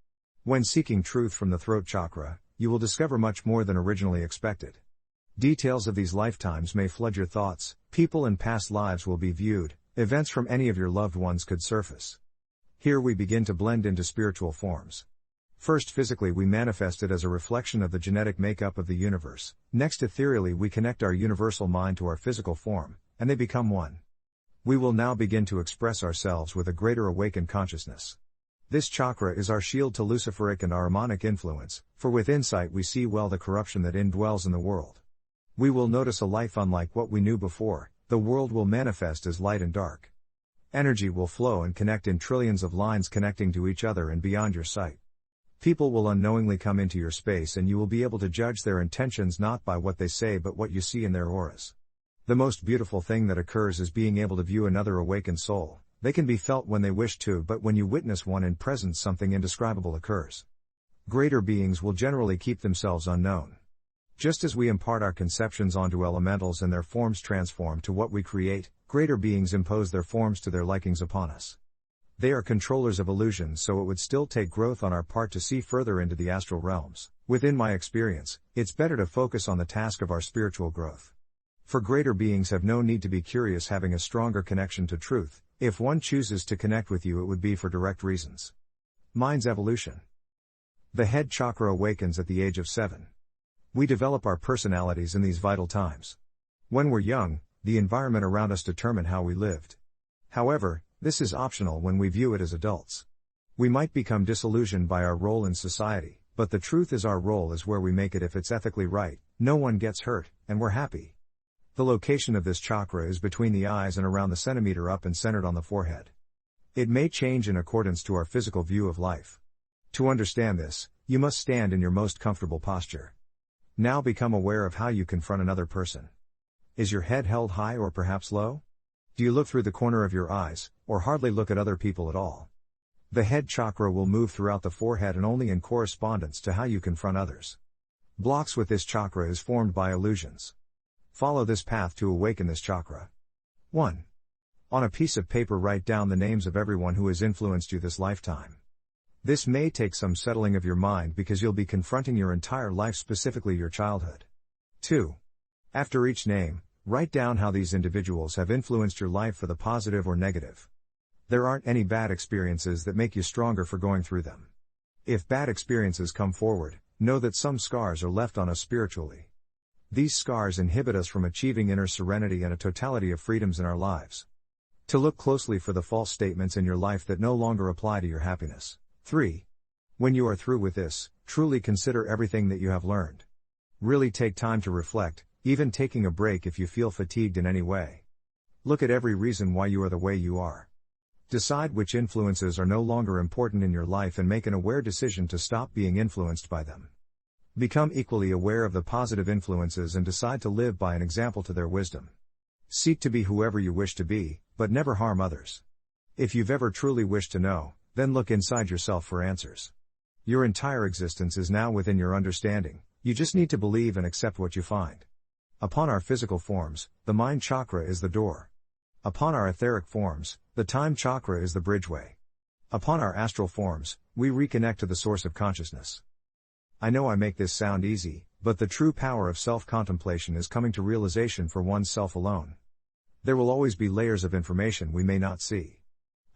When seeking truth from the throat chakra, you will discover much more than originally expected. Details of these lifetimes may flood your thoughts, people in past lives will be viewed, events from any of your loved ones could surface. Here we begin to blend into spiritual forms. First, physically we manifest it as a reflection of the genetic makeup of the universe. Next, ethereally we connect our universal mind to our physical form, and they become one. We will now begin to express ourselves with a greater awakened consciousness. This chakra is our shield to Luciferic and Ahrimanic influence, for with insight we see well the corruption that indwells in the world. We will notice a life unlike what we knew before. The world will manifest as light and dark. Energy will flow and connect in trillions of lines connecting to each other and beyond your sight. People will unknowingly come into your space and you will be able to judge their intentions not by what they say but what you see in their auras. The most beautiful thing that occurs is being able to view another awakened soul. They can be felt when they wish to, but when you witness one in presence something indescribable occurs. Greater beings will generally keep themselves unknown. Just as we impart our conceptions onto elementals and their forms transform to what we create, greater beings impose their forms to their likings upon us. They are controllers of illusions, so it would still take growth on our part to see further into the astral realms. Within my experience, it's better to focus on the task of our spiritual growth. For greater beings have no need to be curious, having a stronger connection to truth. If one chooses to connect with you, it would be for direct reasons. Mind's evolution. The head chakra awakens at the age of 7. We develop our personalities in these vital times. When we're young, the environment around us determine how we lived. However, this is optional when we view it as adults. We might become disillusioned by our role in society, but the truth is our role is where we make it if it's ethically right, no one gets hurt, and we're happy. The location of this chakra is between the eyes and around the centimeter up and centered on the forehead. It may change in accordance to our physical view of life. To understand this, you must stand in your most comfortable posture. Now become aware of how you confront another person. Is your head held high or perhaps low? Do you look through the corner of your eyes, or hardly look at other people at all? The head chakra will move throughout the forehead and only in correspondence to how you confront others. Blocks with this chakra is formed by illusions. Follow this path to awaken this chakra. 1. On a piece of paper write down the names of everyone who has influenced you this lifetime. This may take some settling of your mind because you'll be confronting your entire life, specifically your childhood. 2. After each name, write down how these individuals have influenced your life for the positive or negative. There aren't any bad experiences that make you stronger for going through them. If bad experiences come forward, know that some scars are left on us spiritually. These scars inhibit us from achieving inner serenity and a totality of freedoms in our lives. To look closely for the false statements in your life that no longer apply to your happiness. 3. When you are through with this, truly consider everything that you have learned. Really take time to reflect, even taking a break if you feel fatigued in any way. Look at every reason why you are the way you are. Decide which influences are no longer important in your life and make an aware decision to stop being influenced by them. Become equally aware of the positive influences and decide to live by an example to their wisdom. Seek to be whoever you wish to be, but never harm others. If you've ever truly wished to know, then look inside yourself for answers. Your entire existence is now within your understanding, you just need to believe and accept what you find. Upon our physical forms, the mind chakra is the door. Upon our etheric forms, the time chakra is the bridgeway. Upon our astral forms, we reconnect to the source of consciousness. I know I make this sound easy, but the true power of self-contemplation is coming to realization for oneself alone. There will always be layers of information we may not see.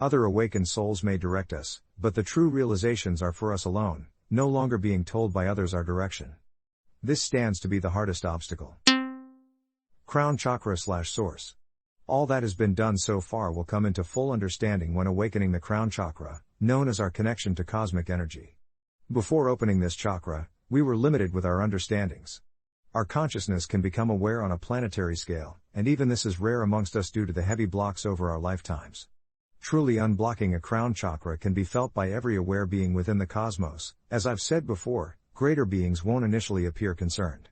Other awakened souls may direct us, but the true realizations are for us alone, no longer being told by others our direction. This stands to be the hardest obstacle. Crown chakra/source. All that has been done so far will come into full understanding when awakening the crown chakra, known as our connection to cosmic energy. Before opening this chakra, we were limited with our understandings. Our consciousness can become aware on a planetary scale, and even this is rare amongst us due to the heavy blocks over our lifetimes. Truly unblocking a crown chakra can be felt by every aware being within the cosmos. As I've said before, greater beings won't initially appear concerned.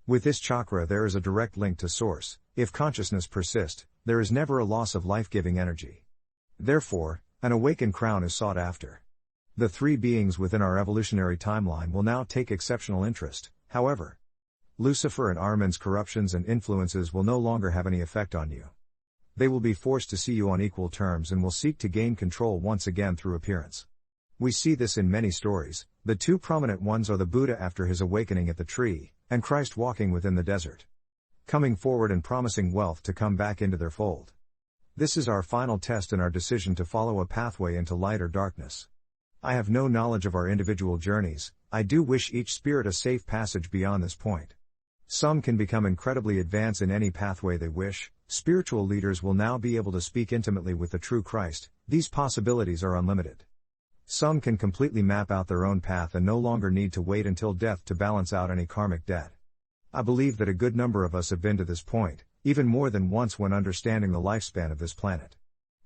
With this chakra there is a direct link to source. If consciousness persists, there is never a loss of life-giving energy. Therefore, an awakened crown is sought after. The three beings within our evolutionary timeline will now take exceptional interest, however. Lucifer and Ahriman's corruptions and influences will no longer have any effect on you. They will be forced to see you on equal terms and will seek to gain control once again through appearance. We see this in many stories. The two prominent ones are the Buddha after his awakening at the tree, and Christ walking within the desert, coming forward and promising wealth to come back into their fold. This is our final test in our decision to follow a pathway into light or darkness. I have no knowledge of our individual journeys. I do wish each spirit a safe passage beyond this point. Some can become incredibly advanced in any pathway they wish. Spiritual leaders will now be able to speak intimately with the true Christ. These possibilities are unlimited. Some can completely map out their own path and no longer need to wait until death to balance out any karmic debt. I believe that a good number of us have been to this point, even more than once when understanding the lifespan of this planet.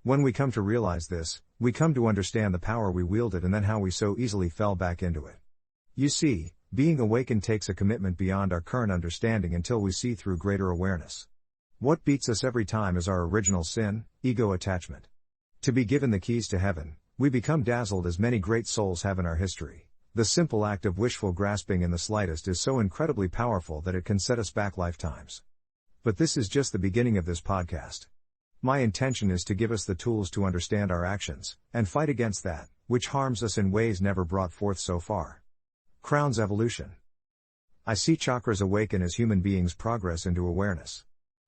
When we come to realize this, we come to understand the power we wielded and then how we so easily fell back into it. You see, being awakened takes a commitment beyond our current understanding until we see through greater awareness. What beats us every time is our original sin, ego attachment. To be given the keys to heaven, we become dazzled as many great souls have in our history. The simple act of wishful grasping in the slightest is so incredibly powerful that it can set us back lifetimes. But this is just the beginning of this podcast. My intention is to give us the tools to understand our actions, and fight against that, which harms us in ways never brought forth so far. Crown's evolution. I see chakras awaken as human beings progress into awareness.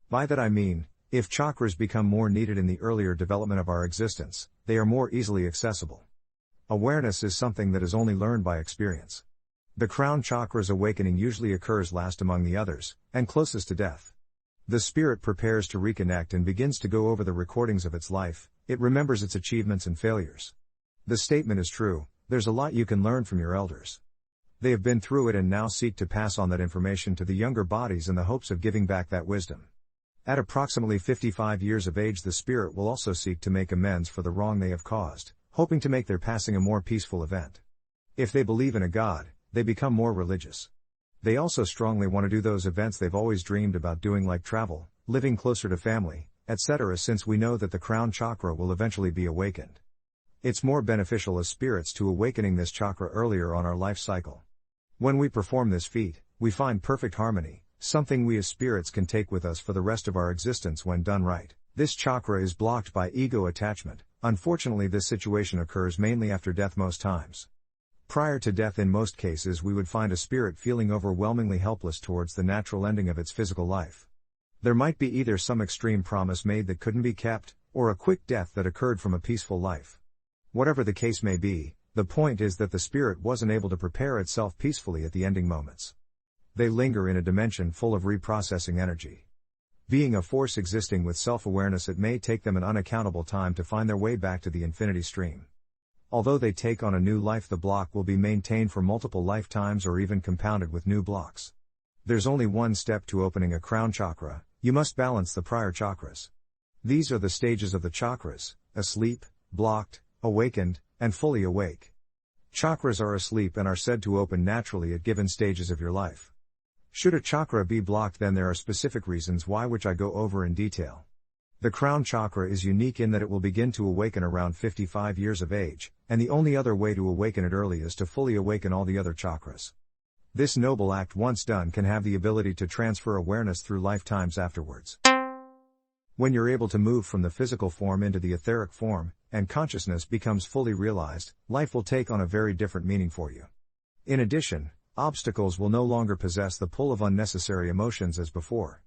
By that I mean, if chakras become more needed in the earlier development of our existence, they are more easily accessible. Awareness is something that is only learned by experience. The crown chakra's awakening usually occurs last among the others, and closest to death. The spirit prepares to reconnect and begins to go over the recordings of its life. It remembers its achievements and failures. The statement is true, there's a lot you can learn from your elders. They have been through it and now seek to pass on that information to the younger bodies in the hopes of giving back that wisdom. At approximately 55 years of age, the spirit will also seek to make amends for the wrong they have caused, hoping to make their passing a more peaceful event. If they believe in a God, they become more religious. They also strongly want to do those events they've always dreamed about doing, like travel, living closer to family, etc., since we know that the crown chakra will eventually be awakened. It's more beneficial as spirits to awakening this chakra earlier on our life cycle. When we perform this feat, we find perfect harmony, something we as spirits can take with us for the rest of our existence when done right. This chakra is blocked by ego attachment. Unfortunately, this situation occurs mainly after death most times. Prior to death, in most cases, we would find a spirit feeling overwhelmingly helpless towards the natural ending of its physical life. There might be either some extreme promise made that couldn't be kept, or a quick death that occurred from a peaceful life. Whatever the case may be, the point is that the spirit wasn't able to prepare itself peacefully at the ending moments. They linger in a dimension full of reprocessing energy. Being a force existing with self-awareness, it may take them an unaccountable time to find their way back to the infinity stream. Although they take on a new life, the block will be maintained for multiple lifetimes or even compounded with new blocks. There's only one step to opening a crown chakra: you must balance the prior chakras. These are the stages of the chakras: asleep, blocked, awakened, and fully awake. Chakras are asleep and are said to open naturally at given stages of your life. Should a chakra be blocked, then there are specific reasons why, which I go over in detail. The crown chakra is unique in that it will begin to awaken around 55 years of age, and the only other way to awaken it early is to fully awaken all the other chakras. This noble act, once done, can have the ability to transfer awareness through lifetimes afterwards. When you're able to move from the physical form into the etheric form, and consciousness becomes fully realized, life will take on a very different meaning for you. In addition, obstacles will no longer possess the pull of unnecessary emotions as before.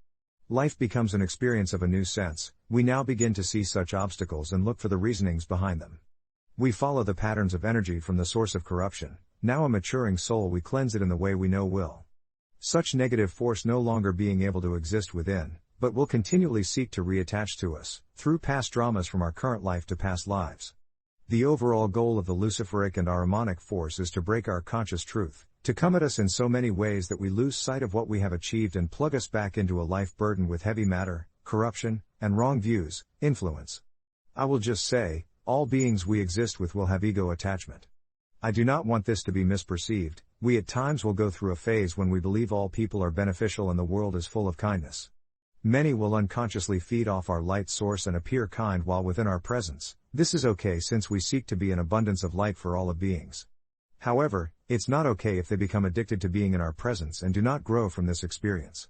Life becomes an experience of a new sense. We now begin to see such obstacles and look for the reasonings behind them. We follow the patterns of energy from the source of corruption. Now a maturing soul, we cleanse it in the way we know will. Such negative force no longer being able to exist within, but will continually seek to reattach to us, through past dramas from our current life to past lives. The overall goal of the Luciferic and Ahrimanic force is to break our conscious truth, to come at us in so many ways that we lose sight of what we have achieved and plug us back into a life burdened with heavy matter, corruption, and wrong views, influence. I will just say, all beings we exist with will have ego attachment. I do not want this to be misperceived. We at times will go through a phase when we believe all people are beneficial and the world is full of kindness. Many will unconsciously feed off our light source and appear kind while within our presence. This is okay since we seek to be an abundance of light for all of beings. However, it's not okay if they become addicted to being in our presence and do not grow from this experience.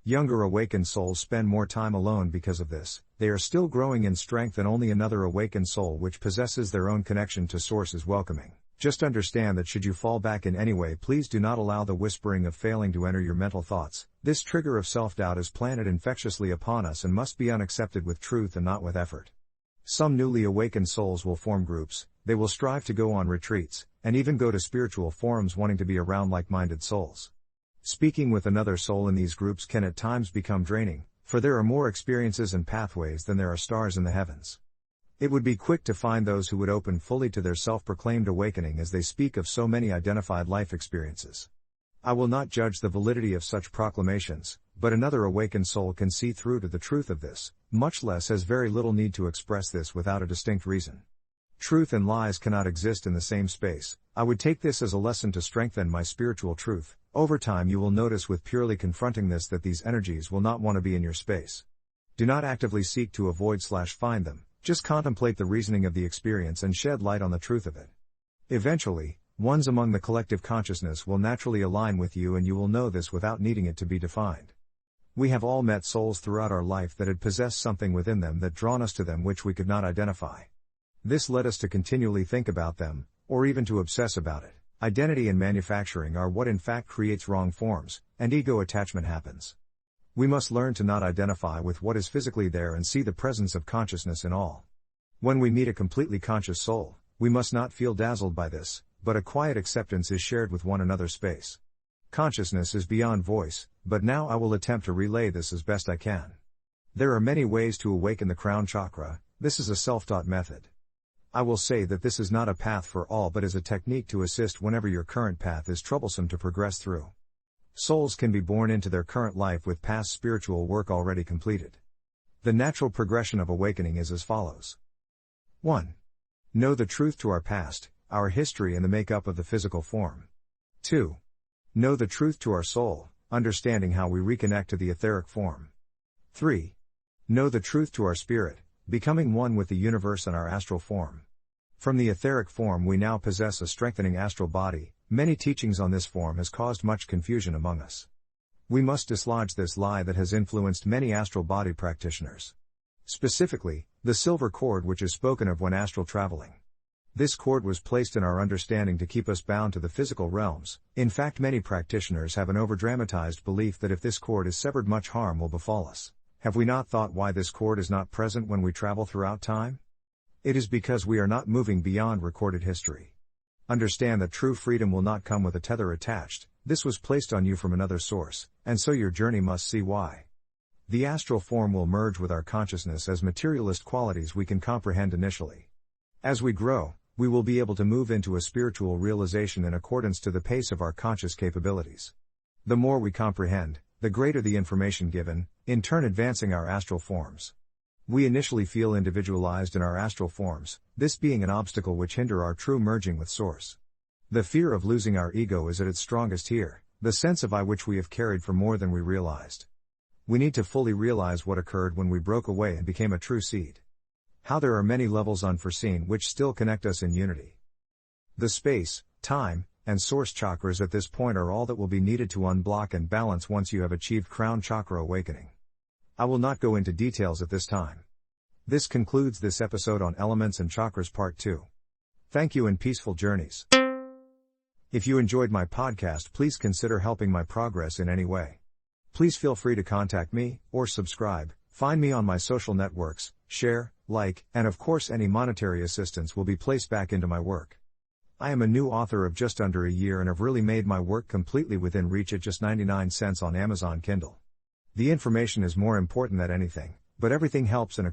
Younger awakened souls spend more time alone because of this. They are still growing in strength, and only another awakened soul which possesses their own connection to source is welcoming. Just understand that should you fall back in any way, please do not allow the whispering of failing to enter your mental thoughts. This trigger of self-doubt is planted infectiously upon us and must be unaccepted with truth and not with effort. Some newly awakened souls will form groups. They will strive to go on retreats, and even go to spiritual forums wanting to be around like-minded souls. Speaking with another soul in these groups can at times become draining, for there are more experiences and pathways than there are stars in the heavens. It would be quick to find those who would open fully to their self-proclaimed awakening as they speak of so many identified life experiences. I will not judge the validity of such proclamations, but another awakened soul can see through to the truth of this, much less has very little need to express this without a distinct reason. Truth and lies cannot exist in the same space. I would take this as a lesson to strengthen my spiritual truth. Over time you will notice with purely confronting this that these energies will not want to be in your space. Do not actively seek to avoid/find them. Just contemplate the reasoning of the experience and shed light on the truth of it. Eventually, ones among the collective consciousness will naturally align with you, and you will know this without needing it to be defined. We have all met souls throughout our life that had possessed something within them that drawn us to them which we could not identify. This led us to continually think about them, or even to obsess about it. Identity and manufacturing are what in fact creates wrong forms, and ego attachment happens. We must learn to not identify with what is physically there and see the presence of consciousness in all. When we meet a completely conscious soul, we must not feel dazzled by this, but a quiet acceptance is shared with one another space. Consciousness is beyond voice, but now I will attempt to relay this as best I can. There are many ways to awaken the crown chakra. This is a self-taught method. I will say that this is not a path for all, but is a technique to assist whenever your current path is troublesome to progress through. Souls can be born into their current life with past spiritual work already completed. The natural progression of awakening is as follows. 1. Know the truth to our past. our history and the makeup of the physical form. 2. Know the truth to our soul, understanding how we reconnect to the etheric form. 3. Know the truth to our spirit, becoming one with the universe and our astral form. From the etheric form we now possess a strengthening astral body. Many teachings on this form has caused much confusion among us. We must dislodge this lie that has influenced many astral body practitioners. Specifically, the silver cord which is spoken of when astral traveling. This cord was placed in our understanding to keep us bound to the physical realms. In fact, many practitioners have an overdramatized belief that if this cord is severed much harm will befall us. Have we not thought why this cord is not present when we travel throughout time? It is because we are not moving beyond recorded history. Understand that true freedom will not come with a tether attached. This was placed on you from another source, and so your journey must see why. The astral form will merge with our consciousness as materialist qualities we can comprehend initially. As we grow, we will be able to move into a spiritual realization in accordance to the pace of our conscious capabilities. The more we comprehend, the greater the information given, in turn advancing our astral forms. We initially feel individualized in our astral forms, this being an obstacle which hinder our true merging with Source. The fear of losing our ego is at its strongest here, the sense of I which we have carried for more than we realized. We need to fully realize what occurred when we broke away and became a true seed. How there are many levels unforeseen which still connect us in unity. The space, time, and source chakras at this point are all that will be needed to unblock and balance once you have achieved crown chakra awakening. I will not go into details at this time. This concludes this episode on Elements and Chakras Part 2. Thank you and peaceful journeys. If you enjoyed my podcast, please consider helping my progress in any way. Please feel free to contact me, or subscribe, find me on my social networks, share, like, and of course any monetary assistance will be placed back into my work. I am a new author of just under a year and have really made my work completely within reach at just 99 cents on Amazon Kindle. The information is more important than anything, but everything helps in a